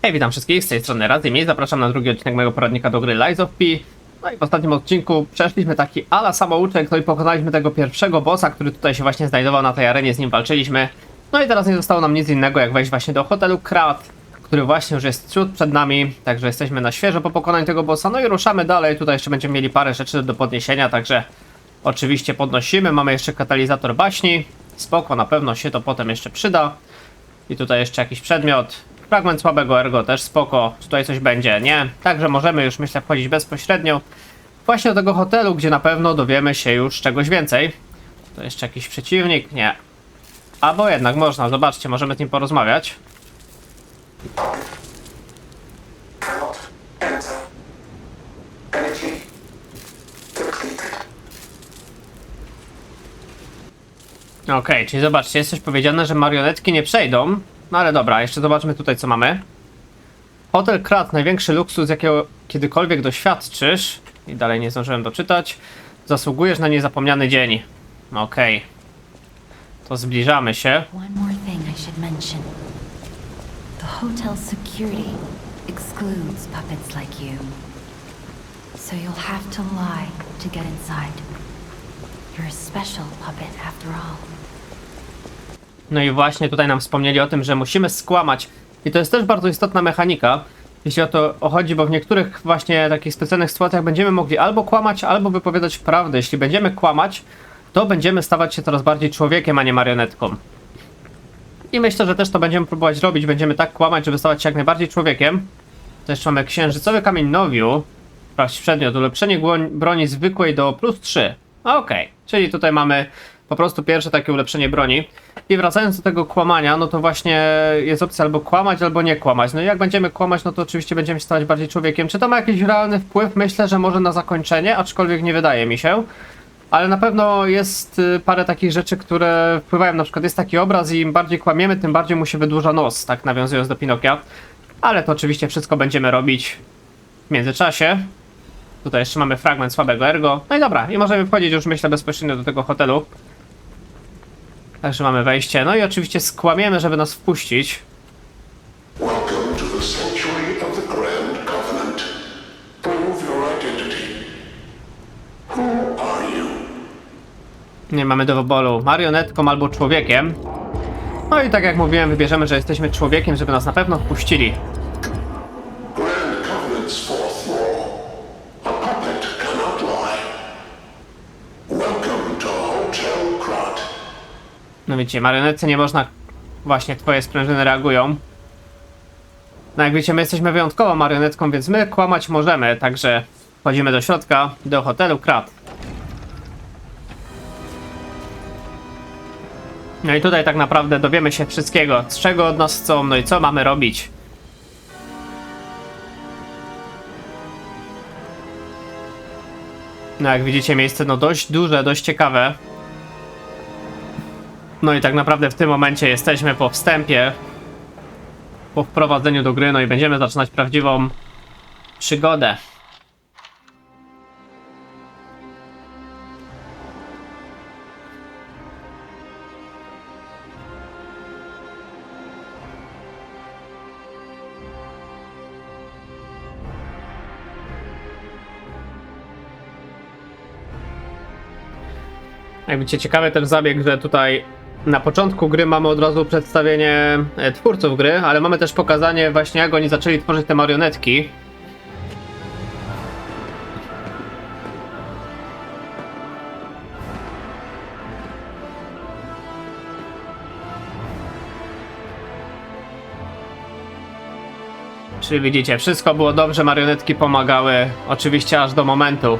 Hej, witam wszystkich, z tej strony Razimi, zapraszam na drugi odcinek mojego poradnika do gry Lies of P. No i w ostatnim odcinku przeszliśmy taki ala samouczek, no i pokonaliśmy tego pierwszego bossa, który tutaj się właśnie znajdował na tej arenie, z nim walczyliśmy. No i teraz nie zostało nam nic innego, jak wejść właśnie do hotelu Krat, który właśnie już jest ciut przed nami, także jesteśmy na świeżo po pokonaniu tego bossa. No i ruszamy dalej, tutaj jeszcze będziemy mieli parę rzeczy do podniesienia, także oczywiście podnosimy. Mamy jeszcze katalizator baśni, spoko, na pewno się to potem jeszcze przyda. I tutaj jeszcze jakiś przedmiot. Fragment słabego ergo też spoko. Tutaj coś będzie, nie? Także możemy już, myślę, wchodzić bezpośrednio właśnie do tego hotelu, gdzie na pewno dowiemy się już czegoś więcej. To jeszcze jakiś przeciwnik? Nie. Albo jednak można, zobaczcie, możemy z nim porozmawiać. Okej, czyli zobaczcie, jest coś powiedziane, że marionetki nie przejdą. No ale dobra, jeszcze zobaczmy tutaj, co mamy. Hotel Krat, największy luksus, jakiego kiedykolwiek doświadczysz. I dalej nie zdążyłem doczytać. Zasługujesz na niezapomniany dzień. Okej. To zbliżamy się. One more thing I should mention. The hotel's security excludes puppets like you. So you'll have to lie to get inside. You're a special puppet after all. No i właśnie tutaj nam wspomnieli o tym, że musimy skłamać. I to jest też bardzo istotna mechanika, jeśli o to chodzi, bo w niektórych właśnie takich specjalnych sytuacjach będziemy mogli albo kłamać, albo wypowiadać prawdę. Jeśli będziemy kłamać, to będziemy stawać się coraz bardziej człowiekiem, a nie marionetką. I myślę, że też to będziemy próbować robić. Będziemy tak kłamać, żeby stawać się jak najbardziej człowiekiem. To jeszcze mamy księżycowy kamień nowiu. Sprawdź przedmiot, ulepszenie broni zwykłej do +3. Okej, czyli tutaj mamy po prostu pierwsze takie ulepszenie broni. I wracając do tego kłamania, no to właśnie jest opcja albo kłamać, albo nie kłamać. No i jak będziemy kłamać, no to oczywiście będziemy się stawać bardziej człowiekiem. Czy to ma jakiś realny wpływ? Myślę, że może na zakończenie, aczkolwiek nie wydaje mi się. Ale na pewno jest parę takich rzeczy, które wpływają. Na przykład jest taki obraz i im bardziej kłamiemy, tym bardziej mu się wydłuża nos, tak nawiązując do Pinokia. Ale to oczywiście wszystko będziemy robić w międzyczasie. Tutaj jeszcze mamy fragment słabego ergo. No i dobra, i możemy wchodzić już, myślę, bezpośrednio do tego hotelu. Także mamy wejście. No i oczywiście skłamiemy, żeby nas wpuścić. Welcome to the sanctuary of the Grand Covenant. Prove your identity. Who are you? Nie mamy do wyboru marionetką albo człowiekiem. No i tak jak mówiłem, wybierzemy, że jesteśmy człowiekiem, żeby nas na pewno wpuścili. Grand Covenant's fourth law. A puppet cannot lie. Welcome to Hotel Krat. No wiecie, marionetce nie można... Właśnie, twoje sprężyny reagują. No jak wiecie, my jesteśmy wyjątkową marionetką, więc my kłamać możemy. Także wchodzimy do środka, do hotelu Krat. No i tutaj tak naprawdę dowiemy się wszystkiego, z czego od nas chcą, no i co mamy robić. No jak widzicie, miejsce no dość duże, dość ciekawe. No i tak naprawdę w tym momencie jesteśmy po wstępie, po wprowadzeniu do gry, no i będziemy zaczynać prawdziwą przygodę. Jak widzicie, ciekawy ten zabieg, że tutaj na początku gry mamy od razu przedstawienie twórców gry, ale mamy też pokazanie właśnie, jak oni zaczęli tworzyć te marionetki. Czyli widzicie, wszystko było dobrze, marionetki pomagały, oczywiście aż do momentu.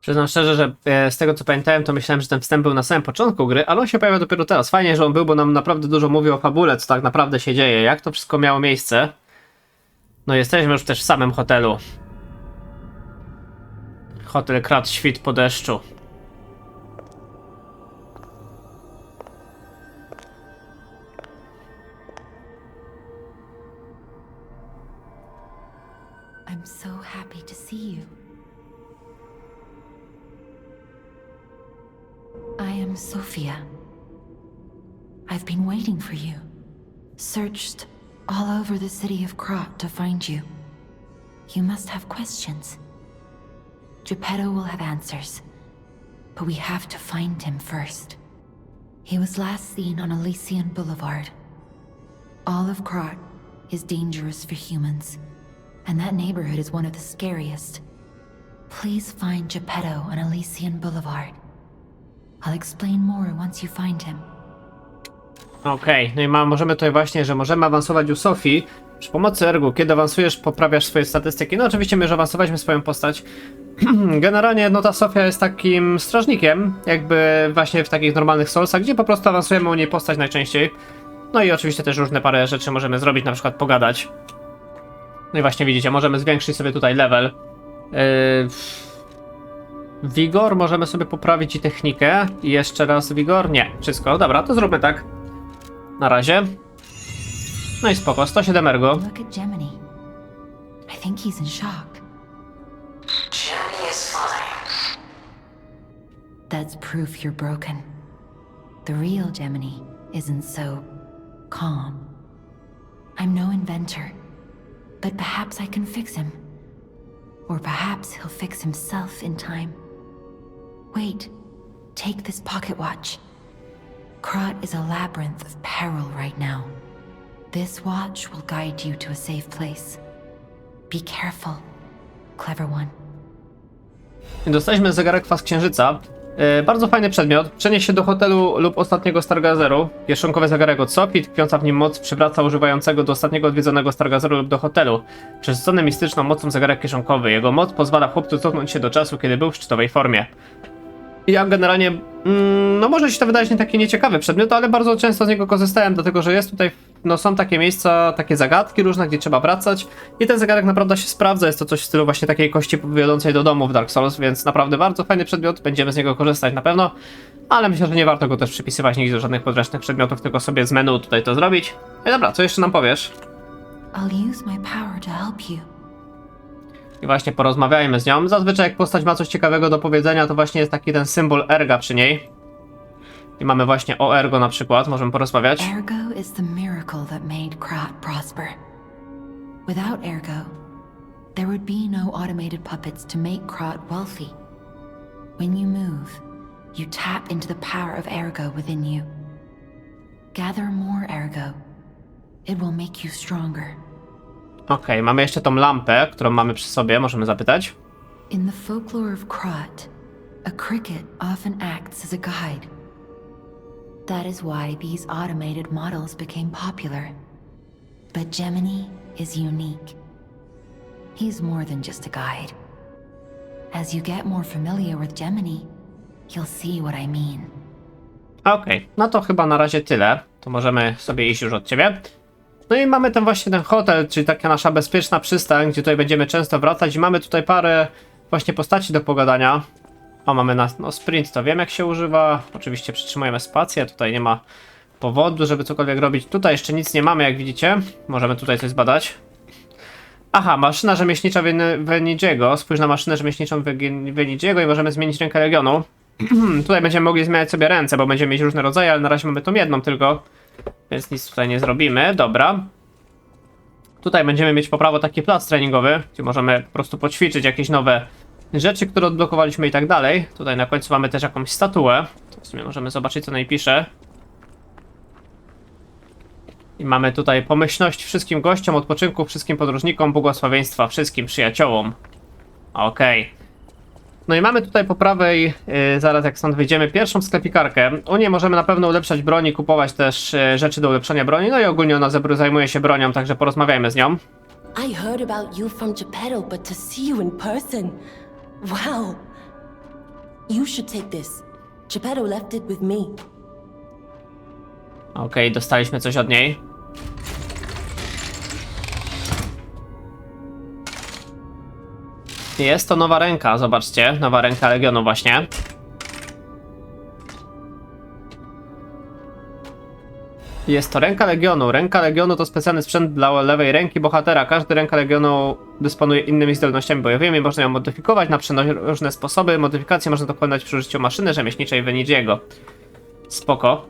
Przyznam szczerze, że z tego co pamiętałem, to myślałem, że ten wstęp był na samym początku gry, ale on się pojawia dopiero teraz. Fajnie, że on był, bo nam naprawdę dużo mówi o fabule, co tak naprawdę się dzieje, jak to wszystko miało miejsce. No jesteśmy już też w samym hotelu. Hotel Krat Świt po deszczu. I'm so happy to see you. I am Sophia. I've been waiting for you. Searched all over the city of Krat to find you. You must have questions. Geppetto will have answers, but we have to find him first. He was last seen on Elysian Boulevard. All of Krat is dangerous for humans, and that neighborhood is one of the scariest. Please find Geppetto on Elysian Boulevard. I'll explain more once you find him. Okej, no i możemy tutaj właśnie, że możemy awansować u Sofii przy pomocy ergu. Kiedy awansujesz, poprawiasz swoje statystyki. No oczywiście my już awansowaliśmy swoją postać. Generalnie no ta Sofia jest takim strażnikiem, jakby właśnie w takich normalnych Soulsach, gdzie po prostu awansujemy u niej postać najczęściej. No i oczywiście też różne parę rzeczy możemy zrobić, na przykład pogadać. No i właśnie widzicie, możemy zwiększyć sobie tutaj level. Wigor możemy sobie poprawić i technikę. I jeszcze raz wigor? Nie, wszystko. Dobra, to zróbmy tak. Na razie. No i spoko, 107 ergo. Look at Gemini. I think he's in shock. Gemini is fine. That's proof you're broken. The real Gemini isn't so calm. I'm no inventor, but perhaps I can fix him. Or perhaps he'll fix himself in time. Wait, take this pocket watch. Krat is a labyrinth of peril right now. This watch will guide you to a safe place. Be careful, clever one. Dostaliśmy zegarek Faz Księżyca. Bardzo fajny przedmiot. Przenieś się do hotelu lub ostatniego Stargazeru. Kieszonkowy zegarek od Sofii, tkwiąca w nim moc przywraca używającego do ostatniego odwiedzonego Stargazeru lub do hotelu. Przesycony mistyczną mocą zegarek kieszonkowy. Jego moc pozwala chłopcu cofnąć się do czasu, kiedy był w szczytowej formie. Ja generalnie, no może się to wydać nie taki nieciekawy przedmiot, ale bardzo często z niego korzystałem, dlatego że jest tutaj, no są takie miejsca, takie zagadki różne, gdzie trzeba wracać i ten zegarek naprawdę się sprawdza, jest to coś w stylu właśnie takiej kości wiodącej do domu w Dark Souls, więc naprawdę bardzo fajny przedmiot, będziemy z niego korzystać na pewno, ale myślę, że nie warto go też przypisywać nigdy do żadnych podręcznych przedmiotów, tylko sobie z menu tutaj to zrobić. No i dobra, co jeszcze nam powiesz? I'll use my power to help you. I właśnie porozmawiajmy z nią. Zazwyczaj jak postać ma coś ciekawego do powiedzenia, to właśnie jest taki ten symbol erga przy niej. I mamy właśnie o ergo na przykład, możemy porozmawiać. Ergo is the miracle that made Krat prosper. Without Ergo, there would be no automated puppets to make Krat wealthy. When you move, you tap into the power of Ergo within you. Gather more Ergo. It will make you stronger. Okej, mamy jeszcze tą lampę, którą mamy przy sobie, możemy zapytać. In the folklore of Krat, a cricket often acts as a guide. That is why these automated models became popular. But Gemini is unique. He's more than just a guide. As you get more familiar with Gemini, you'll see what I mean. Okej, no to chyba na razie tyle. To możemy sobie iść już od ciebie. No i mamy ten właśnie ten hotel, czyli taka nasza bezpieczna przystań, gdzie tutaj będziemy często wracać i mamy tutaj parę właśnie postaci do pogadania. O, mamy no sprint, to wiem jak się używa. Oczywiście przytrzymujemy spację, tutaj nie ma powodu, żeby cokolwiek robić. Tutaj jeszcze nic nie mamy, jak widzicie. Możemy tutaj coś zbadać. Aha, maszyna rzemieślnicza Wenidziego. Spójrz na maszynę rzemieślniczą Wenidziego i możemy zmienić rękę Legionu. Tutaj będziemy mogli zmieniać sobie ręce, bo będziemy mieć różne rodzaje, ale na razie mamy tą jedną tylko. Więc nic tutaj nie zrobimy, dobra. Tutaj będziemy mieć po prawo taki plac treningowy, gdzie możemy po prostu poćwiczyć jakieś nowe rzeczy, które odblokowaliśmy i tak dalej. Tutaj na końcu mamy też jakąś statuę. To w sumie możemy zobaczyć, co na niej pisze. I mamy tutaj pomyślność wszystkim gościom, odpoczynku wszystkim podróżnikom, błogosławieństwa wszystkim przyjaciołom. Okej. No i mamy tutaj po prawej, zaraz jak stąd wyjdziemy, pierwszą sklepikarkę. U niej możemy na pewno ulepszać broń i kupować też rzeczy do ulepszania broni. No i ogólnie ona zajmuje się bronią, także porozmawiajmy z nią. I heard about you from Geppetto, but to see you in person. Wow. You should take this. Geppetto left it with me. Okej, dostaliśmy coś od niej. Jest to nowa ręka, zobaczcie. Nowa ręka Legionu właśnie. Jest to ręka Legionu. Ręka Legionu to specjalny sprzęt dla lewej ręki bohatera. Każdy ręka Legionu dysponuje innymi zdolnościami bojowymi. Można ją modyfikować na różne sposoby. Modyfikacje można dokonać przy użyciu maszyny rzemieślniczej Venighiego. Spoko.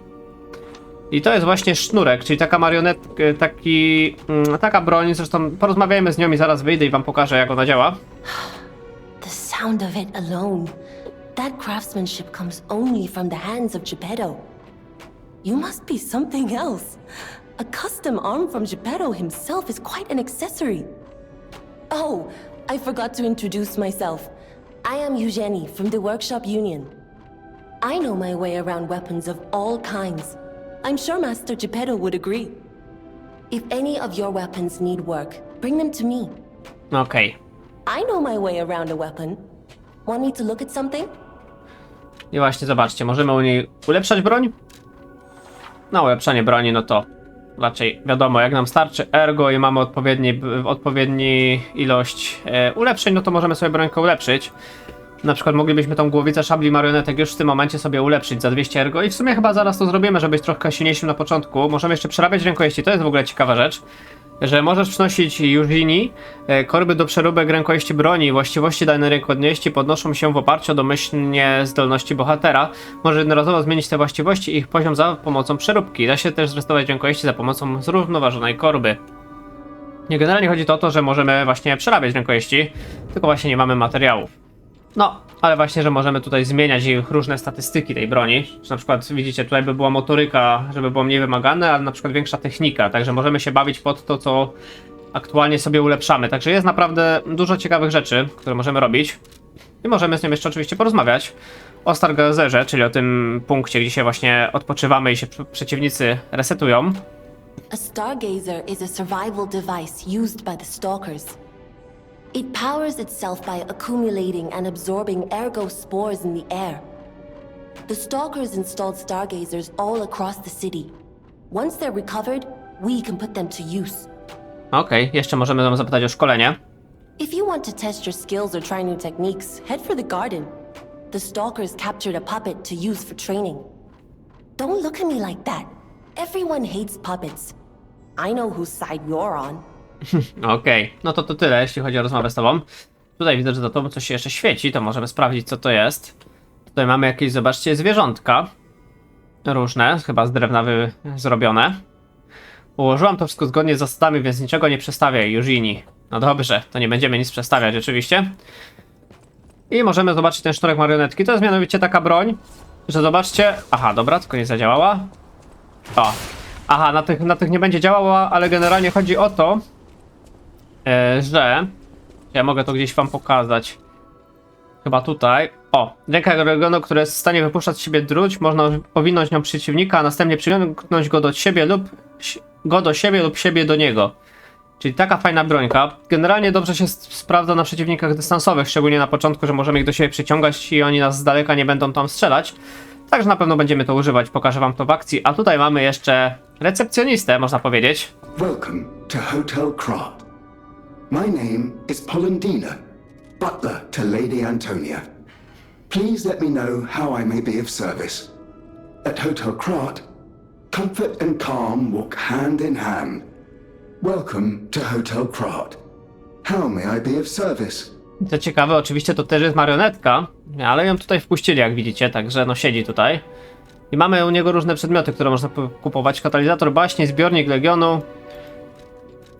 I to jest właśnie sznurek, czyli taka marionetka, taka broń. Zresztą porozmawiajmy z nią i zaraz wyjdę i wam pokażę, jak ona działa. The sound of it alone. That craftsmanship comes only from the hands of Geppetto. You must be something else. A custom arm from Geppetto himself is quite an accessory. Oh, I forgot to introduce myself. I am Eugenie from the Workshop Union. I know my way around weapons of all kinds. I'm sure Master Geppetto would agree. If any of your weapons need work, bring them to me. Okej. I know my way around a weapon. Want me to look at something? I właśnie zobaczcie, możemy u niej ulepszać broń? No, ulepszanie broni, no to raczej wiadomo, jak nam starczy ergo i mamy odpowiedni ilość ulepszeń, no to możemy sobie brońkę ulepszyć. Na przykład moglibyśmy tą głowicę szabli marionetek już w tym momencie sobie ulepszyć za 200 ergo i w sumie chyba zaraz to zrobimy, żeby być trochę silniejszym na początku. Możemy jeszcze przerabiać rękojeści, to jest w ogóle ciekawa rzecz, że możesz przynosić Eugenie korby do przeróbek rękojeści broni. Właściwości danej rękojeści podnoszą się w oparciu o domyślnie zdolności bohatera. Może jednorazowo zmienić te właściwości i ich poziom za pomocą przeróbki. Da się też zrestować rękojeści za pomocą zrównoważonej korby. Nie, generalnie chodzi to o to, że możemy właśnie przerabiać rękojeści, tylko właśnie nie mamy materiałów. No, ale właśnie, że możemy tutaj zmieniać ich różne statystyki tej broni. Czy na przykład widzicie, tutaj by była motoryka, żeby było mniej wymagane, ale na przykład większa technika. Także możemy się bawić pod to, co aktualnie sobie ulepszamy. Także jest naprawdę dużo ciekawych rzeczy, które możemy robić. I możemy z nią jeszcze oczywiście porozmawiać o Stargazerze, czyli o tym punkcie, gdzie się właśnie odpoczywamy i się przeciwnicy resetują. A stargazer is a survival device used by the stalkers. It powers itself by accumulating and absorbing ergo spores in the air. The stalkers installed stargazers all across the city. Once they're recovered, we can put them to use. Okej, jeszcze możemy ją zapytać o szkolenie. If you want to test your skills or try new techniques, head for the garden. The stalkers captured a puppet to use for training. Don't look at me like that. Everyone hates puppets. I know whose side you're on. Okej, no to tyle, jeśli chodzi o rozmowę z tobą. Tutaj widzę, że za tobą coś się jeszcze świeci, to możemy sprawdzić, co to jest. Tutaj mamy jakieś, zobaczcie, zwierzątka. Różne, chyba z drewna zrobione. Ułożyłam to wszystko zgodnie z zasadami, więc niczego nie przestawiaj, Eugenie. No dobrze, to nie będziemy nic przestawiać oczywiście. I możemy zobaczyć ten sznurek marionetki. To jest mianowicie taka broń, że zobaczcie... Aha, dobra, tylko nie zadziałała. O. Aha, na tych nie będzie działała, ale generalnie chodzi o to, że... Ja mogę to gdzieś wam pokazać. Chyba tutaj. O, ręka Legionu, która jest w stanie wypuszczać z siebie druć, można powinąć nią przeciwnika, a następnie przyciągnąć go do siebie lub siebie do niego. Czyli taka fajna brońka. Generalnie dobrze się sprawdza na przeciwnikach dystansowych, szczególnie na początku, że możemy ich do siebie przyciągać i oni nas z daleka nie będą tam strzelać. Także na pewno będziemy to używać, pokażę wam to w akcji. A tutaj mamy jeszcze recepcjonistę, można powiedzieć. Welcome to Hotel Krat. My name is Polendina, butler to Lady Antonia. Please let me know how I may be of service. At Hotel Krat, comfort and calm walk hand in hand. Welcome to Hotel Krat. How may I be of service? Co ciekawe, oczywiście to też jest marionetka, ale ją tutaj wpuścili, jak widzicie, także no siedzi tutaj. I mamy u niego różne przedmioty, które można kupować. Katalizator baśni, zbiornik Legionu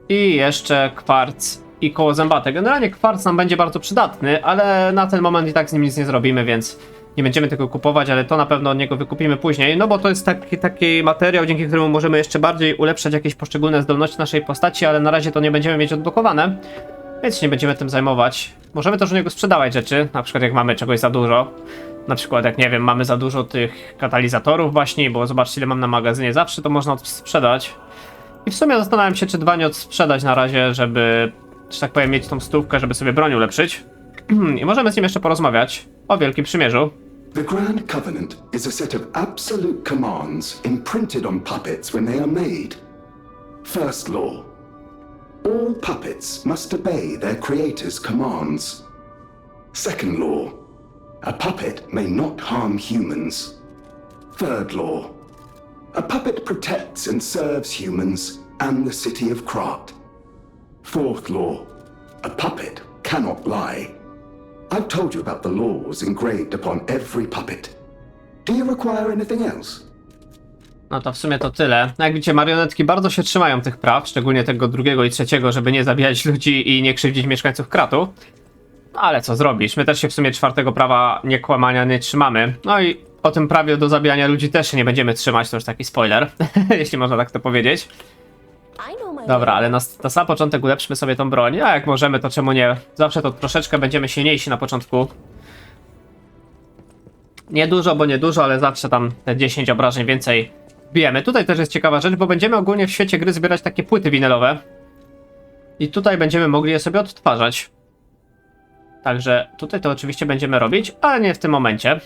i jeszcze kwarc i koło zębate. Generalnie kwarc nam będzie bardzo przydatny, ale na ten moment i tak z nim nic nie zrobimy, więc nie będziemy tego kupować, ale to na pewno od niego wykupimy później, no bo to jest taki materiał, dzięki któremu możemy jeszcze bardziej ulepszać jakieś poszczególne zdolności naszej postaci, ale na razie to nie będziemy mieć odblokowane, więc się nie będziemy tym zajmować. Możemy też u niego sprzedawać rzeczy, na przykład jak mamy czegoś za dużo. Na przykład jak, nie wiem, mamy za dużo tych katalizatorów właśnie, bo zobaczcie, ile mam na magazynie zawsze, to można odsprzedać. I w sumie zastanawiam się, czy dwa nie odsprzedać na razie, żeby, że tak powiem, mieć tą stówkę, żeby sobie broń ulepszyć. I możemy z nim jeszcze porozmawiać o Wielkim Przymierzu. The Grand Covenant is a set of absolute commands imprinted on puppets when they are made. First law. All puppets must obey their creator's commands. Second law. A puppet may not harm humans. Third law. A puppet protects and serves humans and the city of Krat. Fourth law. A puppet cannot lie. I've told you about the laws engraved upon every puppet. Do you require anything else? No to w sumie to tyle. Jak widzicie, marionetki bardzo się trzymają tych praw, szczególnie tego drugiego i trzeciego, żeby nie zabijać ludzi i nie krzywdzić mieszkańców Kratu. No ale co zrobisz? My też się w sumie czwartego prawa niekłamania nie trzymamy. No i o tym prawie do zabijania ludzi też się nie będziemy trzymać, to już taki spoiler, jeśli można tak to powiedzieć. Dobra, ale na sam początek ulepszmy sobie tą broń, a jak możemy, to czemu nie? Zawsze to troszeczkę będziemy silniejsi na początku. Nie dużo, bo nie dużo, ale zawsze tam te 10 obrażeń więcej bijemy. Tutaj też jest ciekawa rzecz, bo będziemy ogólnie w świecie gry zbierać takie płyty winylowe. I tutaj będziemy mogli je sobie odtwarzać. Także tutaj to oczywiście będziemy robić, ale nie w tym momencie.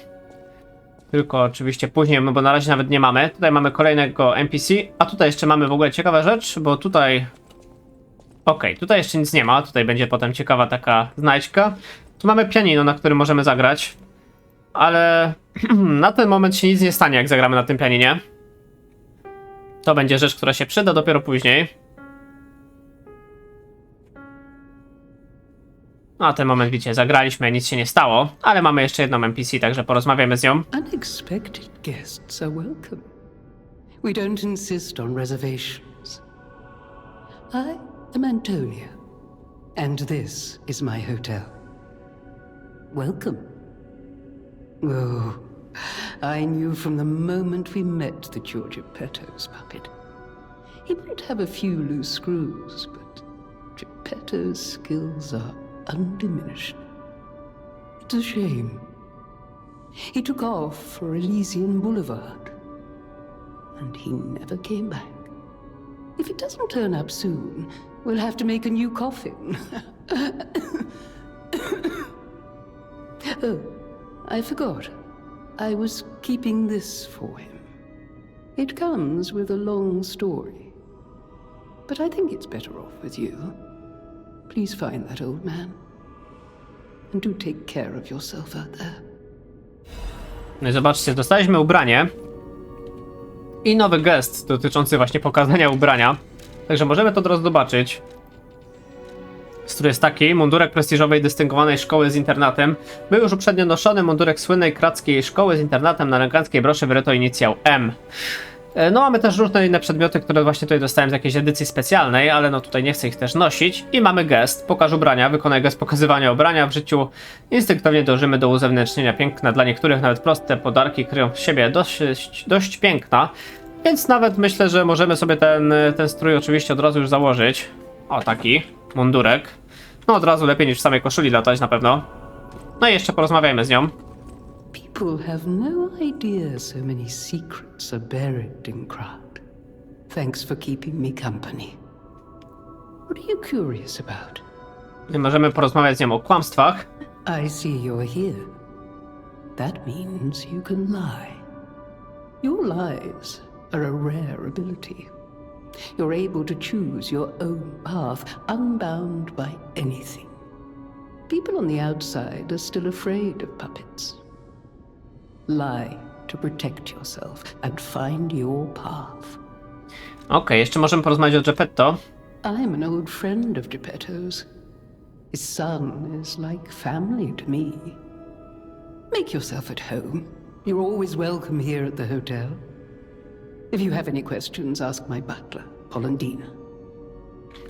Tylko oczywiście później, bo na razie nawet nie mamy. Tutaj mamy kolejnego NPC, a tutaj jeszcze mamy w ogóle ciekawa rzecz, bo tutaj... Okej, tutaj jeszcze nic nie ma, tutaj będzie potem ciekawa taka znajdźka. Tu mamy pianino, na którym możemy zagrać. Ale na ten moment się nic nie stanie, jak zagramy na tym pianinie. To będzie rzecz, która się przyda dopiero później. Na ten moment, widzicie, zagraliśmy, nic się nie stało, ale mamy jeszcze jedną NPC, także porozmawiamy z nią. Unexpected guests are welcome. We don't insist on reservations. I am Antonia, and this is my hotel. Welcome. Oh, I knew from the moment we met that you're Geppetto's puppet. He might have a few loose screws, but Geppetto's skills are undiminished. It's a shame. He took off for Elysian Boulevard, and he never came back. If it doesn't turn up soon, we'll have to make a new coffin. Oh, I forgot. I was keeping this for him. It comes with a long story, but I think it's better off with you. Please find that old man. And do take care of yourself out there. No i zobaczcie, dostaliśmy ubranie. I nowy gest dotyczący właśnie pokazania ubrania. Także możemy to od razu zobaczyć. Który jest taki: mundurek prestiżowej dystyngowanej szkoły z internatem. Był już uprzednio noszony mundurek słynnej krackiej szkoły z internatem, na eleganckiej broszy wyryto inicjał M. No mamy też różne inne przedmioty, które właśnie tutaj dostałem z jakiejś edycji specjalnej, ale no tutaj nie chcę ich też nosić. I mamy gest: pokaż ubrania, wykonaj gest pokazywania ubrania. W życiu instynktownie dążymy do uzewnętrznienia piękna. Dla niektórych nawet proste podarki kryją w siebie dość piękna. Więc nawet myślę, że możemy sobie ten strój oczywiście od razu już założyć. O, taki mundurek. No od razu lepiej niż w samej koszuli latać na pewno. No i jeszcze porozmawiajmy z nią. People have no idea so many secrets are buried in Krat. Thanks for keeping me company. What are you curious about? I możemy porozmawiać z nią o kłamstwach. I see you're here. That means you can lie. Your lies are a rare ability. You're able to choose your own path, unbound by anything. People on the outside are still afraid of puppets. Lie to protect yourself and find your path. Okej, jeszcze możemy porozmawiać o Geppetto. I'm an old friend of Geppetto's. His son is like family to me. Make yourself at home. You're always welcome here at the hotel. If you have any questions, ask my butler, Polendina.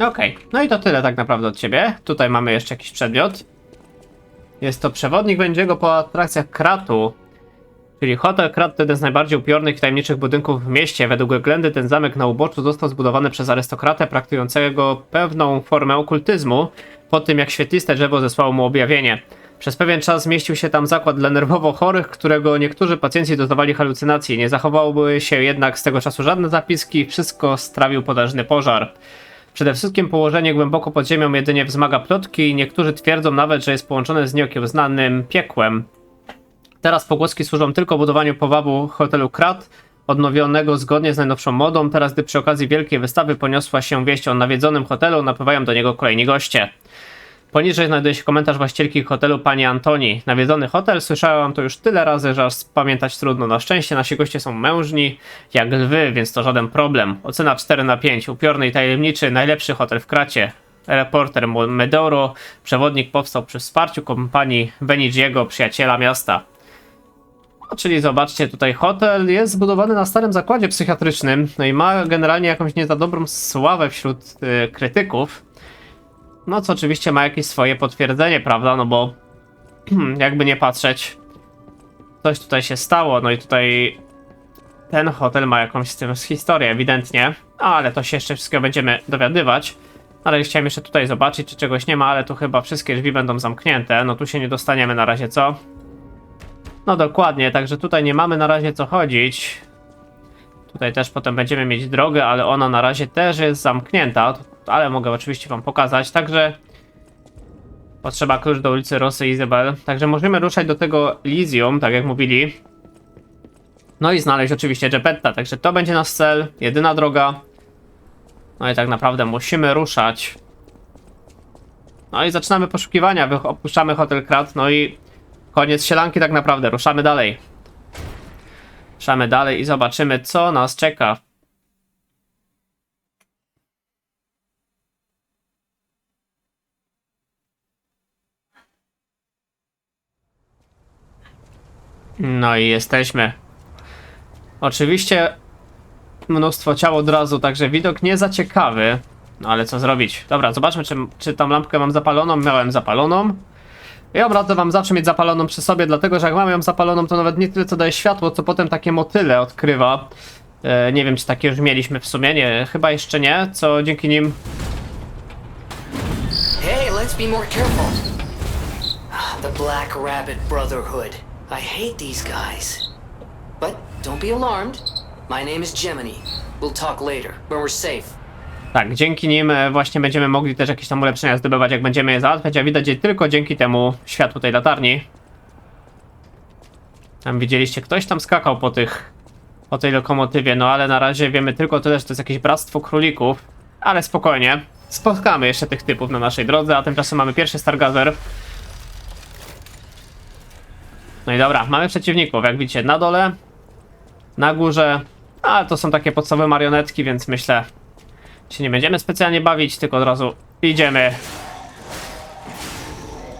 Okej, no i to tyle tak naprawdę od ciebie. Tutaj mamy jeszcze jakiś przedmiot. Jest to przewodnik Benjiego po atrakcjach Kratu. Czyli Hotel Krat to jeden z najbardziej upiornych i tajemniczych budynków w mieście. Według legendy ten zamek na uboczu został zbudowany przez arystokratę praktykującego pewną formę okultyzmu po tym, jak świetliste drzewo zesłało mu objawienie. Przez pewien czas zmieścił się tam zakład dla nerwowo chorych, którego niektórzy pacjenci doznawali halucynacji. Nie zachowały się jednak z tego czasu żadne zapiski, wszystko strawił potężny pożar. Przede wszystkim położenie głęboko pod ziemią jedynie wzmaga plotki i niektórzy twierdzą nawet, że jest połączone z nieokiełznanym piekłem. Teraz pogłoski służą tylko budowaniu powabu hotelu Krat, odnowionego zgodnie z najnowszą modą. Teraz, gdy przy okazji wielkiej wystawy poniosła się wieść o nawiedzonym hotelu, napływają do niego kolejni goście. Poniżej znajduje się komentarz właścicielki hotelu pani Antoni. Nawiedzony hotel, słyszałam to już tyle razy, że aż pamiętać trudno. Na szczęście nasi goście są mężni jak lwy, więc to żaden problem. Ocena 4/5. Upiorny i tajemniczy, najlepszy hotel w Kracie. Reporter Medoro, przewodnik powstał przy wsparciu kompanii Benigiego, przyjaciela miasta. No, czyli zobaczcie, tutaj hotel jest zbudowany na starym zakładzie psychiatrycznym, no i ma generalnie jakąś nie za dobrą sławę wśród krytyków. No co oczywiście ma jakieś swoje potwierdzenie, prawda, no bo jakby nie patrzeć, coś tutaj się stało, no i tutaj ten hotel ma jakąś z tym historię ewidentnie, ale to się jeszcze wszystkiego będziemy dowiadywać. Ale chciałem jeszcze tutaj zobaczyć, czy czegoś nie ma, ale tu chyba wszystkie drzwi będą zamknięte, no tu się nie dostaniemy na razie, co? No dokładnie, także tutaj nie mamy na razie co chodzić. Tutaj też potem będziemy mieć drogę, ale ona na razie też jest zamknięta, ale mogę oczywiście wam pokazać, także potrzeba klucz do ulicy Rosy Izabel, także możemy ruszać do tego Elysium, tak jak mówili. No i znaleźć oczywiście Geppetta, także to będzie nasz cel, jedyna droga. No i tak naprawdę musimy ruszać. No i zaczynamy poszukiwania, opuszczamy Hotel Krat, no i koniec sielanki tak naprawdę, ruszamy dalej. Ruszamy dalej i zobaczymy, co nas czeka. No i jesteśmy. Oczywiście mnóstwo ciał od razu, także widok nie za ciekawy. No ale co zrobić? Dobra, zobaczmy, czy tą lampkę mam zapaloną. Miałem zapaloną. Ja radzę wam zawsze mieć zapaloną przy sobie, dlatego że jak mam ją zapaloną, to nawet nie tyle co daje światło, co potem takie motyle odkrywa. Nie wiem, czy takie już mieliśmy w sumie, nie, chyba jeszcze nie, co dzięki nim... Hey, let's be more careful. The Black Rabbit Brotherhood. I hate these guys. But don't be alarmed. My name is Gemini. We'll talk later, when we're safe. Tak, dzięki nim właśnie będziemy mogli też jakieś tam ulepszenia zdobywać, jak będziemy je załatwiać, a widać je tylko dzięki temu światłu tej latarni. Tam widzieliście, ktoś tam skakał po tej lokomotywie, no ale na razie wiemy tylko tyle, że to jest jakieś bractwo królików. Ale spokojnie, spotkamy jeszcze tych typów na naszej drodze, a tymczasem mamy pierwszy Stargazer. No i dobra, mamy przeciwników, jak widzicie, na dole, na górze, ale to są takie podstawowe marionetki, więc myślę, się nie będziemy specjalnie bawić, tylko od razu idziemy.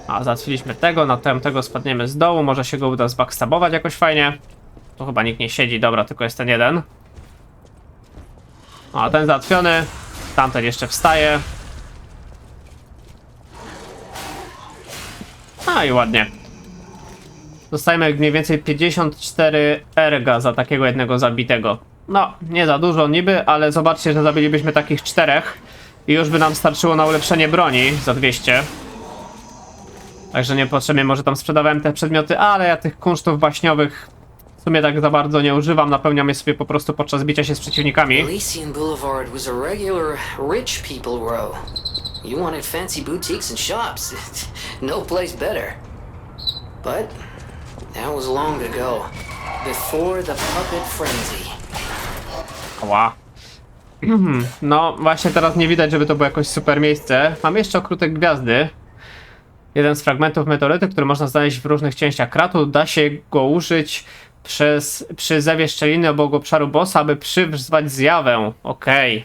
A, załatwiliśmy tego, na tamtego spadniemy z dołu, może się go uda zbackstabować jakoś fajnie. Tu chyba nikt nie siedzi, dobra, tylko jest ten jeden. A, ten załatwiony, tamten jeszcze wstaje. A i ładnie. Dostajemy mniej więcej 54 erga za takiego jednego zabitego. No, nie za dużo niby, ale zobaczcie, że zabilibyśmy takich 4 i już by nam starczyło na ulepszenie broni za 200. Także niepotrzebnie może tam sprzedawałem te przedmioty, ale ja tych kunsztów baśniowych w sumie tak za bardzo nie używam, napełniam je sobie po prostu podczas bicia się z przeciwnikami. Elysian Boulevard was a regular rich people row. You wanted fancy boutiques and shops. No place better. But that was long ago. Before the puppet frenzy. Ła. No, właśnie teraz nie widać, żeby to było jakoś super miejsce. Mam jeszcze okrutek gwiazdy. Jeden z fragmentów meteorytu, który można znaleźć w różnych częściach kratu. Da się go użyć przy zewie szczeliny obok obszaru bossa, aby przyzwać zjawę. Okej.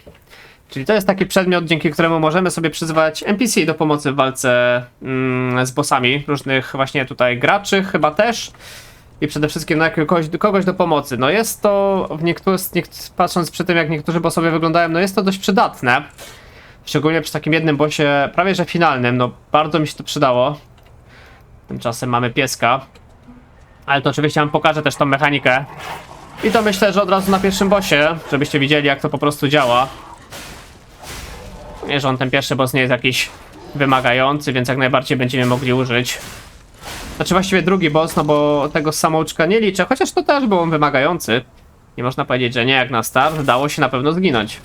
Czyli to jest taki przedmiot, dzięki któremu możemy sobie przyzwać NPC do pomocy w walce z bossami. Różnych właśnie tutaj graczy chyba też. I przede wszystkim na kogoś do pomocy. No jest to, patrząc przy tym, jak niektórzy bossowie wyglądają, no jest to dość przydatne. Szczególnie przy takim jednym bossie, prawie że finalnym, no bardzo mi się to przydało. Tymczasem mamy pieska. Ale to oczywiście wam pokażę też tą mechanikę. I to myślę, że od razu na pierwszym bossie, żebyście widzieli, jak to po prostu działa. Nie, że on ten pierwszy boss nie jest jakiś wymagający, więc jak najbardziej będziemy mogli użyć. Znaczy właściwie drugi boss, no bo tego samouczka nie liczę, chociaż to też był on wymagający. Nie można powiedzieć, że nie, jak na start dało się na pewno zginąć.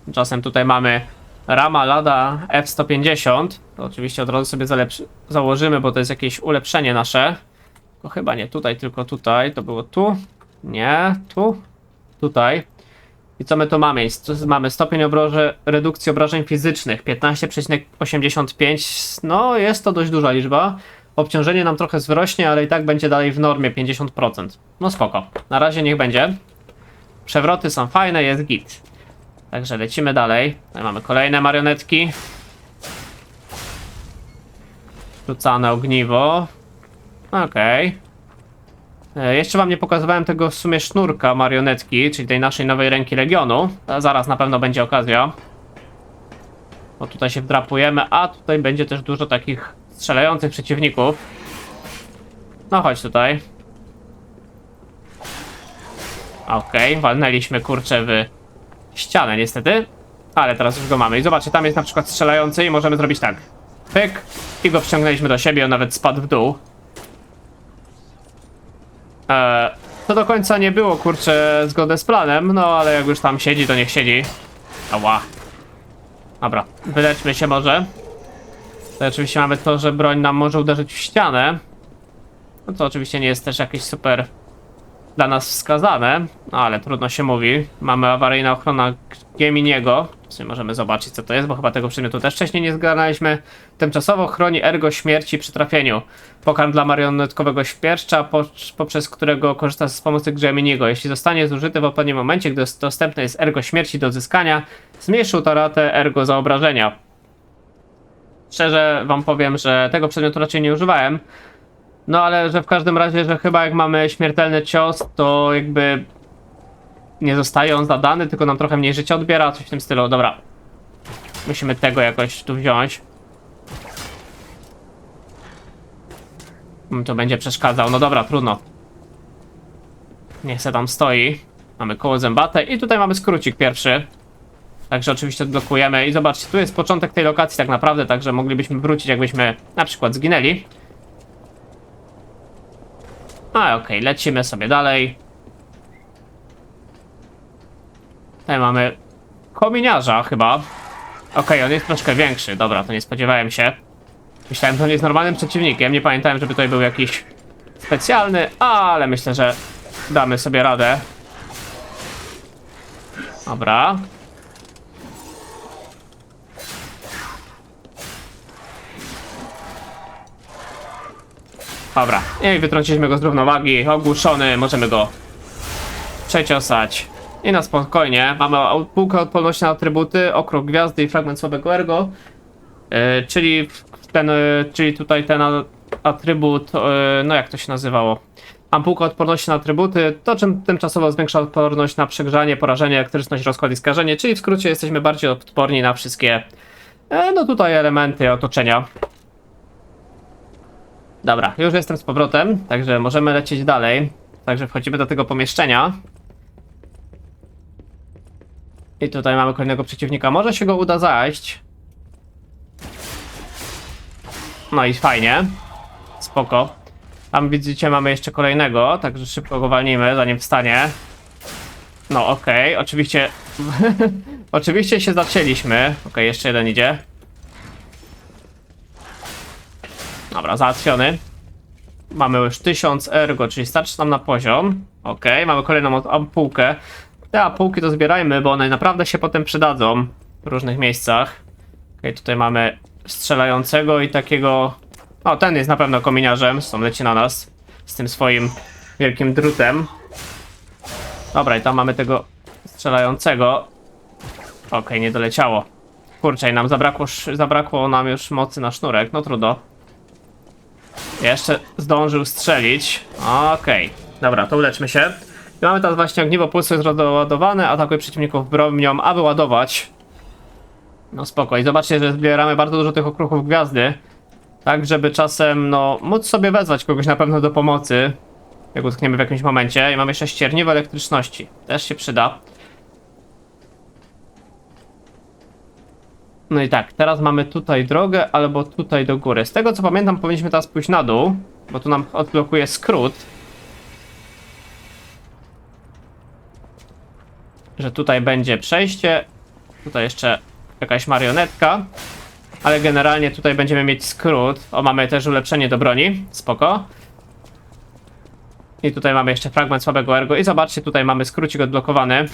Tymczasem tutaj mamy Rama Lada F-150. To oczywiście od razu sobie założymy, bo to jest jakieś ulepszenie nasze. Tylko chyba nie tutaj, tylko tutaj. To było tu. Nie, tu. Tutaj. I co my tu mamy? Mamy stopień redukcji obrażeń fizycznych 15,85. No jest to dość duża liczba. Obciążenie nam trochę wzrośnie, ale i tak będzie dalej w normie 50%. No spoko. Na razie niech będzie. Przewroty są fajne, jest git. Także lecimy dalej. Tutaj mamy kolejne marionetki. Rzucane ogniwo. Okej. Jeszcze wam nie pokazywałem tego w sumie sznurka marionetki, czyli tej naszej nowej ręki Legionu. Zaraz na pewno będzie okazja. Bo tutaj się wdrapujemy, a tutaj będzie też dużo takich strzelających przeciwników. No chodź tutaj. Okej, walnęliśmy kurczę w ścianę niestety. Ale teraz już go mamy. I zobaczcie, tam jest na przykład strzelający i możemy zrobić tak. Pyk. I go wciągnęliśmy do siebie, on nawet spadł w dół. To do końca nie było, kurczę, zgodne z planem, no ale jak już tam siedzi, to niech siedzi. Ała. Dobra, wyleczmy się może. To oczywiście mamy to, że broń nam może uderzyć w ścianę. No to oczywiście nie jest też jakieś super dla nas wskazane, no ale trudno się mówi. Mamy awaryjna ochrona Geminiego. W sumie możemy zobaczyć co to jest, bo chyba tego przedmiotu też wcześniej nie zgarnęliśmy. Tymczasowo chroni ergo śmierci przy trafieniu. Pokarm dla marionetkowego świerszcza, poprzez którego korzysta z pomocy Geminiego. Jeśli zostanie zużyty w odpowiednim momencie, gdy dostępne jest ergo śmierci do odzyskania, zmniejszy utratę ergo zaobrażenia. Szczerze wam powiem, że tego przedmiotu raczej nie używałem. No ale że w każdym razie, że chyba jak mamy śmiertelny cios, to jakby nie zostaje on zadany, tylko nam trochę mniej życia odbiera, coś w tym stylu. Dobra. Musimy tego jakoś tu wziąć. To będzie przeszkadzał. No dobra, trudno. Niech se tam stoi. Mamy koło zębate i tutaj mamy skrócik pierwszy. Także oczywiście odblokujemy i zobaczcie, tu jest początek tej lokacji tak naprawdę, także moglibyśmy wrócić jakbyśmy na przykład zginęli. A okej, lecimy sobie dalej. Tutaj mamy kominiarza chyba. Okej, on jest troszkę większy, dobra, to nie spodziewałem się. Myślałem, że on jest normalnym przeciwnikiem, nie pamiętałem, żeby tutaj był jakiś specjalny, ale myślę, że damy sobie radę. Dobra. Dobra, i wytrąciliśmy go z równowagi, ogłuszony, możemy go przeciosać. I na spokojnie, mamy półkę odporności na atrybuty, okrąg gwiazdy i fragment słabego ergo. Czyli tutaj ten atrybut, no jak to się nazywało? Ampułka odporności na atrybuty, to czym tymczasowo zwiększa odporność na przegrzanie, porażenie, elektryczność, rozkład i skażenie, czyli w skrócie jesteśmy bardziej odporni na wszystkie, no tutaj elementy otoczenia. Dobra, już jestem z powrotem, także możemy lecieć dalej. Także wchodzimy do tego pomieszczenia. I tutaj mamy kolejnego przeciwnika. Może się go uda zajść. No i fajnie. Spoko. Tam widzicie, mamy jeszcze kolejnego, także szybko go walnijmy, zanim wstanie. No okej, oczywiście... oczywiście się zacięliśmy. Okej, jeszcze jeden idzie. Dobra, załatwiony. Mamy już 1000 ergo, czyli starczy nam na poziom. Okej, mamy kolejną ampułkę. Te ampułki to zbierajmy, bo one naprawdę się potem przydadzą w różnych miejscach. Okej, tutaj mamy strzelającego i takiego... O, ten jest na pewno kominiarzem, stąd leci na nas. Z tym swoim wielkim drutem. Dobra, i tam mamy tego strzelającego. Okej, nie doleciało. Kurczę, i nam zabrakło nam już mocy na sznurek, no trudno. Jeszcze zdążył strzelić. Okej. Dobra, to uleczmy się. I mamy teraz właśnie ogniwo pulsu jest rozładowane, atakuj przeciwników bronią, aby ładować. No spoko. I zobaczcie, że zbieramy bardzo dużo tych okruchów gwiazdy. Tak, żeby czasem, no, móc sobie wezwać kogoś na pewno do pomocy. Jak utkniemy w jakimś momencie. I mamy jeszcze ścierniwo elektryczności. Też się przyda. No i tak, teraz mamy tutaj drogę, albo tutaj do góry. Z tego co pamiętam, powinniśmy teraz pójść na dół, bo tu nam odblokuje skrót. Że tutaj będzie przejście, tutaj jeszcze jakaś marionetka, ale generalnie tutaj będziemy mieć skrót. O, mamy też ulepszenie do broni, spoko. I tutaj mamy jeszcze fragment słabego ergo. I zobaczcie, tutaj mamy skrócik odblokowany.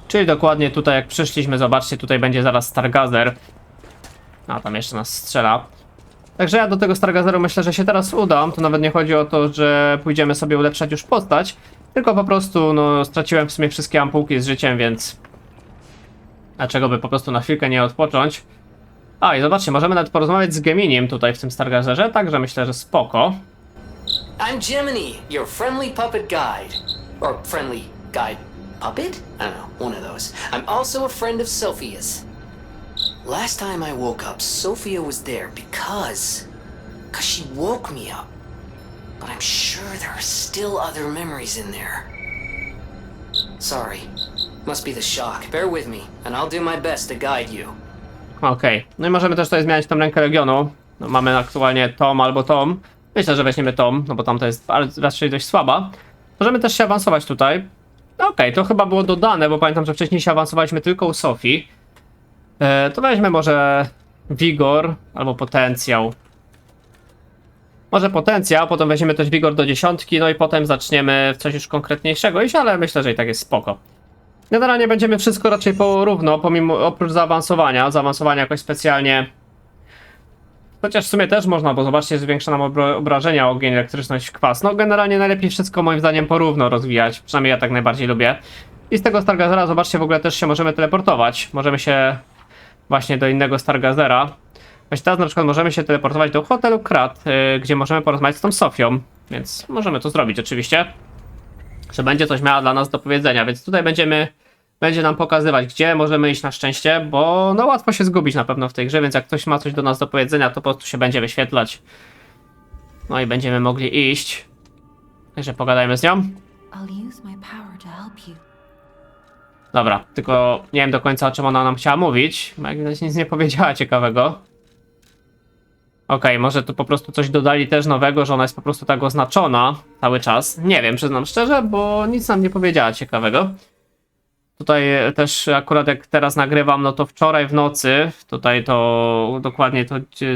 Czyli dokładnie tutaj jak przyszliśmy, zobaczcie, tutaj będzie zaraz Stargazer. A tam jeszcze nas strzela. Także ja do tego Stargazeru myślę, że się teraz udam. To nawet nie chodzi o to, że pójdziemy sobie ulepszać już postać, tylko po prostu no straciłem w sumie wszystkie ampułki z życiem, więc dlaczego by po prostu na chwilkę nie odpocząć. A i zobaczcie, możemy nawet porozmawiać z Geminim tutaj w tym Stargazerze, także myślę, że spoko. I'm Gemini, your friendly puppet guide. Or friendly guide puppet? I don't know, one of those. I'm also a friend of Sophia's. Last time I woke up, Sophia was there because she woke me up. But I'm sure there are still other memories in there. Sorry. Must be the shock. Bear with me, and I'll do my best to guide you. Okej, no i możemy też tutaj zmieniać tą rękę Legionu. No, mamy aktualnie Tom albo Tom. Myślę, że weźmiemy Tom, no bo tam to jest raczej dość słaba. Możemy też się awansować tutaj. Okej, to chyba było dodane, bo pamiętam, że wcześniej się awansowaliśmy tylko u Sofii. To weźmy może Wigor albo Potencjał. Może Potencjał, potem weźmiemy też Wigor do 10, no i potem zaczniemy w coś już konkretniejszego iść, ale myślę, że i tak jest spoko. Generalnie będziemy wszystko raczej porówno, oprócz zaawansowania. Zaawansowania jakoś specjalnie. Chociaż w sumie też można, bo zobaczcie, zwiększa nam obrażenia, ogień, elektryczność, kwas. No generalnie najlepiej wszystko moim zdaniem porówno rozwijać. Przynajmniej ja tak najbardziej lubię. I z tego Stargazera, zobaczcie, w ogóle też się możemy teleportować. Możemy się właśnie do innego Stargazera. Właśnie teraz na przykład możemy się teleportować do hotelu Krat, gdzie możemy porozmawiać z tą Sofią. Więc możemy to zrobić oczywiście. Że będzie coś miała dla nas do powiedzenia, więc tutaj będzie nam pokazywać, gdzie możemy iść na szczęście, bo no łatwo się zgubić na pewno w tej grze, więc jak ktoś ma coś do nas do powiedzenia, to po prostu się będzie wyświetlać. No i będziemy mogli iść. Także pogadajmy z nią. I'll use my power to help you. Dobra, tylko nie wiem do końca, o czym ona nam chciała mówić, bo jak widać nic nie powiedziała ciekawego. Okej, może tu po prostu coś dodali też nowego, że ona jest po prostu tak oznaczona cały czas. Nie wiem, przyznam szczerze, bo nic nam nie powiedziała ciekawego. Tutaj też akurat jak teraz nagrywam, no to wczoraj w nocy, tutaj to dokładnie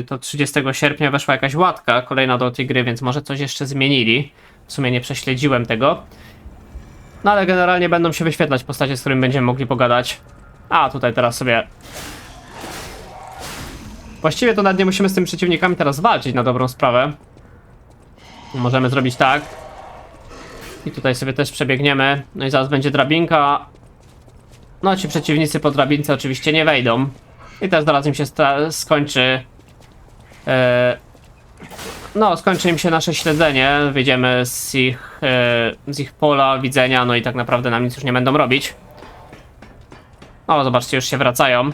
to 30 sierpnia weszła jakaś łatka kolejna do tej gry, więc może coś jeszcze zmienili. W sumie nie prześledziłem tego. No ale generalnie będą się wyświetlać postacie, z którymi będziemy mogli pogadać. A tutaj teraz sobie... Właściwie to nawet nie musimy z tymi przeciwnikami teraz walczyć na dobrą sprawę. Możemy zrobić tak. I tutaj sobie też przebiegniemy. No i zaraz będzie drabinka. No ci przeciwnicy po drabince oczywiście nie wejdą. I też zaraz im się skończy... No, skończy im się nasze śledzenie. Wyjdziemy z ich pola widzenia. No i tak naprawdę nam nic już nie będą robić. O, zobaczcie, już się wracają.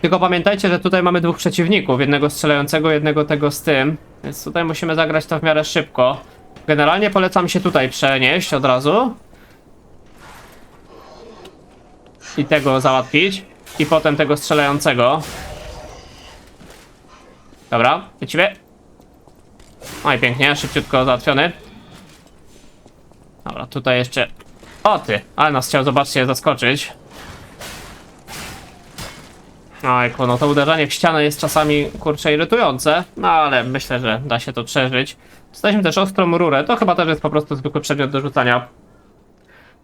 Tylko pamiętajcie, że tutaj mamy dwóch przeciwników. Jednego strzelającego, jednego tego z tym. Więc tutaj musimy zagrać to w miarę szybko. Generalnie polecam się tutaj przenieść od razu. I tego załatwić. I potem tego strzelającego. Dobra, lecimy. No i pięknie, szybciutko załatwiony. Dobra, tutaj jeszcze... O ty, ale nas chciał, zobaczcie, zaskoczyć. Ojku, no to uderzanie w ścianę jest czasami, kurczę, irytujące. No ale myślę, że da się to przeżyć. Dostaliśmy też ostrą rurę, to chyba też jest po prostu zwykły przedmiot do rzucania.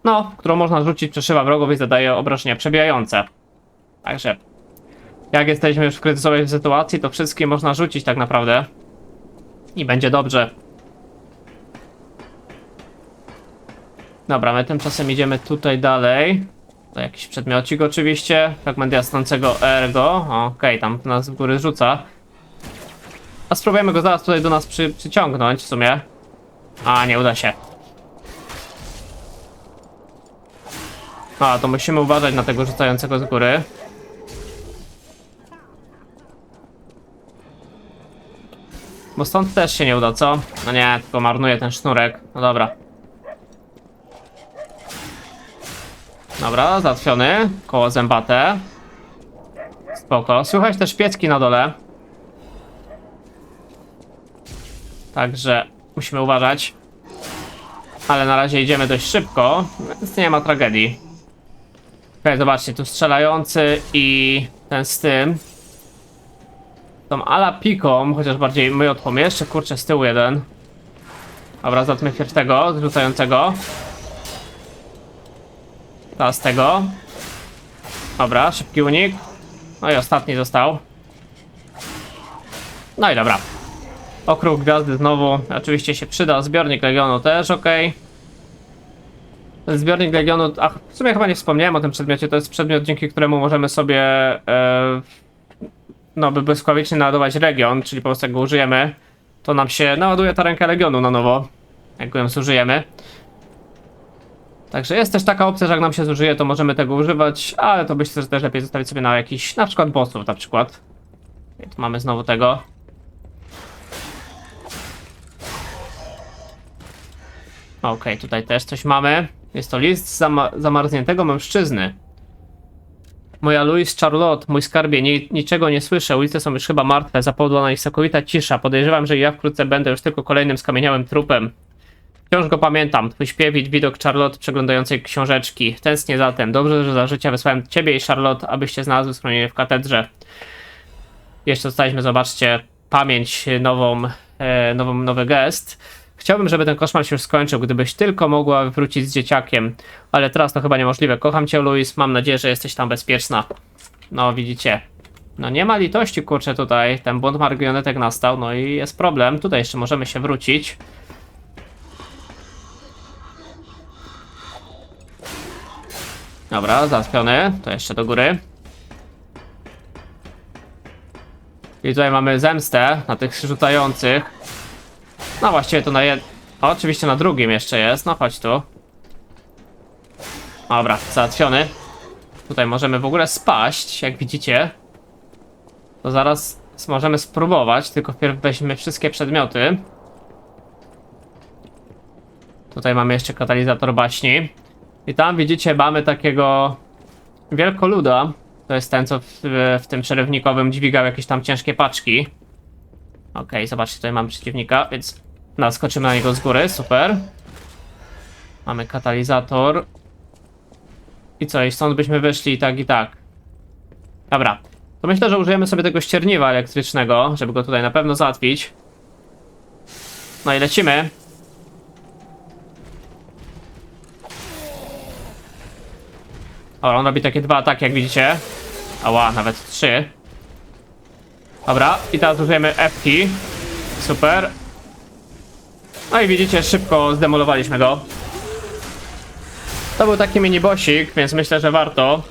No, którą można rzucić, przeszywa wrogów i zadaje obrażenia przebijające. Także, jak jesteśmy już w kryzysowej sytuacji, to wszystkie można rzucić tak naprawdę. I będzie dobrze. Dobra, my tymczasem idziemy tutaj dalej. To jakiś przedmiocik oczywiście. Fragment jasnącego ergo. Okej, tam nas w góry rzuca. A spróbujemy go zaraz tutaj do nas przyciągnąć w sumie. A, nie uda się. A, to musimy uważać na tego rzucającego z góry. Bo stąd też się nie uda, co? No nie, tylko marnuje ten sznurek. No dobra. Dobra, załatwiony. Koło zębate. Spoko. Słychać też piecki na dole. Także musimy uważać. Ale na razie idziemy dość szybko, więc nie ma tragedii. Okej, zobaczcie, tu strzelający i ten z tym. tą ala piką, chociaż bardziej myotłą. Jeszcze kurczę z tyłu jeden. Dobra, zacznijmy pierw tego, zrzucającego. Teraz tego. Dobra, szybki unik. No i ostatni został. No i dobra. Okrąg gwiazdy znowu. Oczywiście się przyda. Zbiornik Legionu też, ok. Zbiornik Legionu, w sumie chyba nie wspomniałem o tym przedmiocie. To jest przedmiot, dzięki któremu możemy sobie no błyskawicznie naładować region, czyli po prostu jak go użyjemy, to nam się naładuje ta ręka Legionu na nowo, jak go ją zużyjemy. Także jest też taka opcja, że jak nam się zużyje, to możemy tego używać, ale to myślę, że też lepiej zostawić sobie na jakiś, na przykład bossów na przykład. I tu mamy znowu tego. Okej, tutaj też coś mamy. Jest to list zamarzniętego mężczyzny. Moja Louise Charlotte, mój skarbie, niczego nie słyszę, ulice są już chyba martwe, zapadła na nich całkowita cisza. Podejrzewam, że ja wkrótce będę już tylko kolejnym skamieniałym trupem. Wciąż go pamiętam, twój śpiew i widok Charlotte przeglądającej książeczki. Tęsknię zatem. Dobrze, że za życia wysłałem ciebie i Charlotte, abyście znalazły schronienie w katedrze. Jeszcze dostaliśmy, zobaczcie, pamięć nowy gest. Chciałbym, żeby ten koszmar się już skończył, gdybyś tylko mogła wrócić z dzieciakiem. Ale teraz to chyba niemożliwe. Kocham cię, Louise. Mam nadzieję, że jesteś tam bezpieczna. No, widzicie. No nie ma litości, kurczę, tutaj. Ten błąd marionetek nastał, no i jest problem. Tutaj jeszcze możemy się wrócić. Dobra, załatwiony. To jeszcze do góry. I tutaj mamy zemstę na tych rzucających. No właściwie to oczywiście na drugim jeszcze jest. No chodź tu. Dobra, załatwiony. Tutaj możemy w ogóle spaść, jak widzicie. To zaraz możemy spróbować, tylko wpierw weźmy wszystkie przedmioty. Tutaj mamy jeszcze katalizator baśni. I tam widzicie, mamy takiego wielkoluda. To jest ten, co w tym przerywnikowym dźwigał jakieś tam ciężkie paczki. Okej, zobaczcie, tutaj mamy przeciwnika, więc naskoczymy na niego z góry, super. Mamy katalizator. I co, i stąd byśmy wyszli i tak, i tak. Dobra, to myślę, że użyjemy sobie tego ścierniwa elektrycznego, żeby go tutaj na pewno załatwić. No i lecimy. O, on robi takie 2 ataki, jak widzicie. Ała, nawet 3. Dobra, i teraz użyjemy F-ki. Super. No i widzicie, szybko zdemolowaliśmy go. To był taki mini bossik, więc myślę, że warto.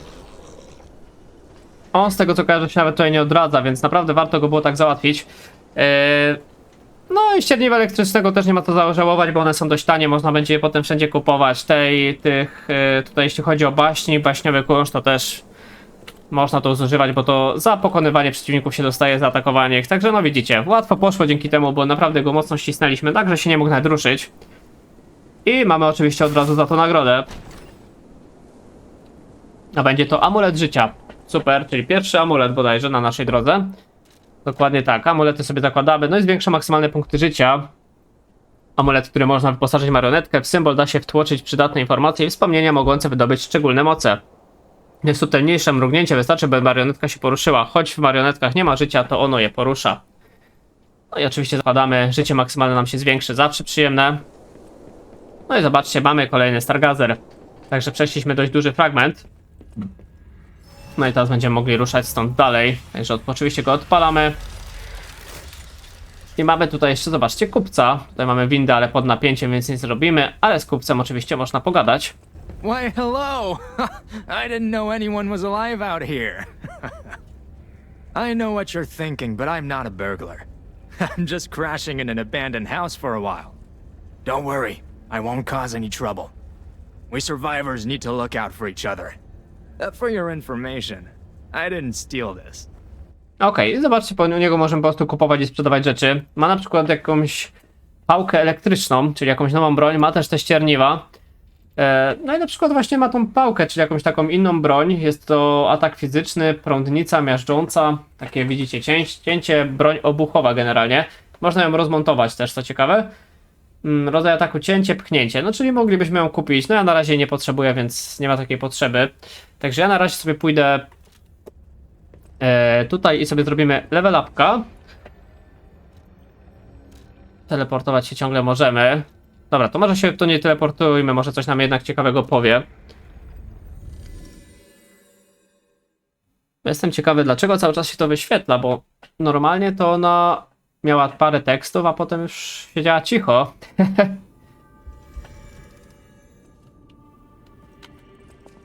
On z tego co kojarzę się nawet tutaj nie odradza, więc naprawdę warto go było tak załatwić. No i ścierniwa elektrycznego też nie ma co żałować, bo one są dość tanie, można będzie je potem wszędzie kupować. Tutaj jeśli chodzi o baśniowy kurz, to też można to zużywać, bo to za pokonywanie przeciwników się dostaje, za atakowanie ich. Także no widzicie, łatwo poszło dzięki temu, bo naprawdę go mocno ścisnęliśmy, tak że się nie mógł nawet ruszyć. I mamy oczywiście od razu za to nagrodę. A będzie to amulet życia. Super, czyli pierwszy amulet bodajże na naszej drodze. Dokładnie tak, amulety sobie zakładamy, no i zwiększa maksymalne punkty życia. Amulet, który można wyposażyć marionetkę, w symbol da się wtłoczyć przydatne informacje i wspomnienia mogące wydobyć szczególne moce. Najsubtelniejsze mrugnięcie wystarczy, by marionetka się poruszyła. Choć w marionetkach nie ma życia, to ono je porusza. No i oczywiście zakładamy, życie maksymalne nam się zwiększy, zawsze przyjemne. No i zobaczcie, mamy kolejny Stargazer. Także przeszliśmy dość duży fragment. No i teraz będziemy mogli ruszać stąd dalej. Także oczywiście go odpalamy. I mamy tutaj jeszcze, zobaczcie, kupca. Tutaj mamy windę, ale pod napięciem, więc nic zrobimy. Ale z kupcem oczywiście można pogadać. Why, hello! I didn't know anyone was alive out here. I know what you're thinking, but I'm not a burglar. I'm just crashing in an abandoned house for a while. Don't worry, I won't cause any trouble. We survivors need to look out for each other. For your information, I didn't steal this. Okej, zobaczcie, po niego możemy po prostu kupować i sprzedawać rzeczy. Ma na przykład jakąś pałkę elektryczną, czyli jakąś nową broń, ma też te ścierniwa. No i na przykład właśnie ma tą pałkę, czyli jakąś taką inną broń. Jest to atak fizyczny, prądnica miażdżąca, takie widzicie cięcie, broń obuchowa generalnie. Można ją rozmontować też, co ciekawe. Rodzaj ataku cięcie, pchnięcie, no czyli moglibyśmy ją kupić. No ja na razie nie potrzebuję, więc nie ma takiej potrzeby. Także ja na razie sobie pójdę Tutaj i sobie zrobimy level upka. Teleportować się ciągle możemy. Dobra, to może się tu nie teleportujmy, może coś nam jednak ciekawego powie. Jestem ciekawy, dlaczego cały czas się to wyświetla, bo normalnie to ona miała parę tekstów, a potem już siedziała cicho.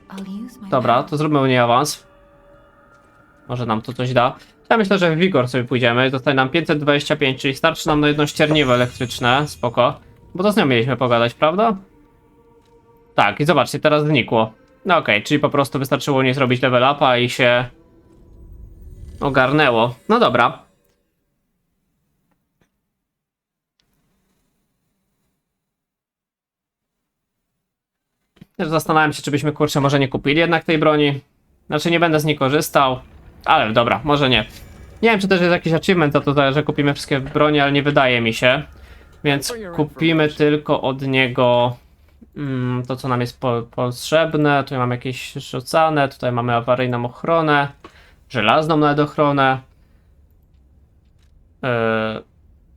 I'll use my Dobra, to zróbmy u niej awans. Może nam to coś da. Ja myślę, że w Vigor sobie pójdziemy. Zostaje nam 525, czyli starczy nam na jedno ścierniwo elektryczne. Spoko. Bo to z nią mieliśmy pogadać, prawda? Tak, i zobaczcie, teraz znikło. No okej, czyli po prostu wystarczyło nie zrobić level upa i się ogarnęło. No dobra. Też zastanawiam się, czy byśmy, kurczę, może nie kupili jednak tej broni. Znaczy nie będę z niej korzystał. Ale dobra, może nie. Nie wiem, czy też jest jakiś achievement za to, że kupimy wszystkie bronie, ale nie wydaje mi się. Więc kupimy tylko od niego to, co nam jest potrzebne. Tutaj mamy jakieś rzucane, tutaj mamy awaryjną ochronę, żelazną nawet ochronę.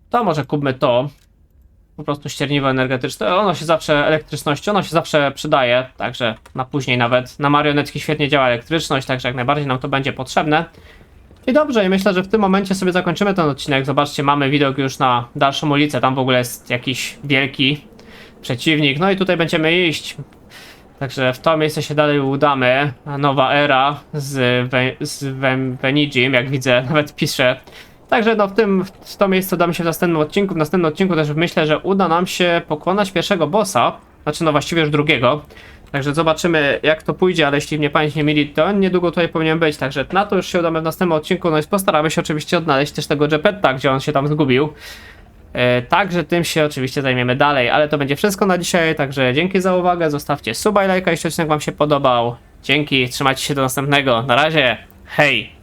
To może kupmy to. Po prostu ścierniwo energetyczne. Ono się zawsze, elektryczność, ono się zawsze przydaje. Także na później nawet. Na marionetki świetnie działa elektryczność, także jak najbardziej nam to będzie potrzebne. I dobrze, i myślę, że w tym momencie sobie zakończymy ten odcinek. Zobaczcie, mamy widok już na dalszą ulicę. Tam w ogóle jest jakiś wielki przeciwnik. No i tutaj będziemy iść. Także w to miejsce się dalej udamy. Nowa era z Venigim, jak widzę, nawet pisze. Także no w to miejsce damy się w następnym odcinku. W następnym odcinku też myślę, że uda nam się pokonać pierwszego bossa. Znaczy no właściwie już drugiego. Także zobaczymy jak to pójdzie, ale jeśli mnie pamięć nie myli, to niedługo tutaj powinien być. Także na to już się udamy w następnym odcinku. No i postaramy się oczywiście odnaleźć też tego Geppetta, gdzie on się tam zgubił. Także tym się oczywiście zajmiemy dalej, ale to będzie wszystko na dzisiaj. Także dzięki za uwagę, zostawcie suba i lajka, jeśli odcinek wam się podobał. Dzięki, trzymajcie się do następnego. Na razie, hej!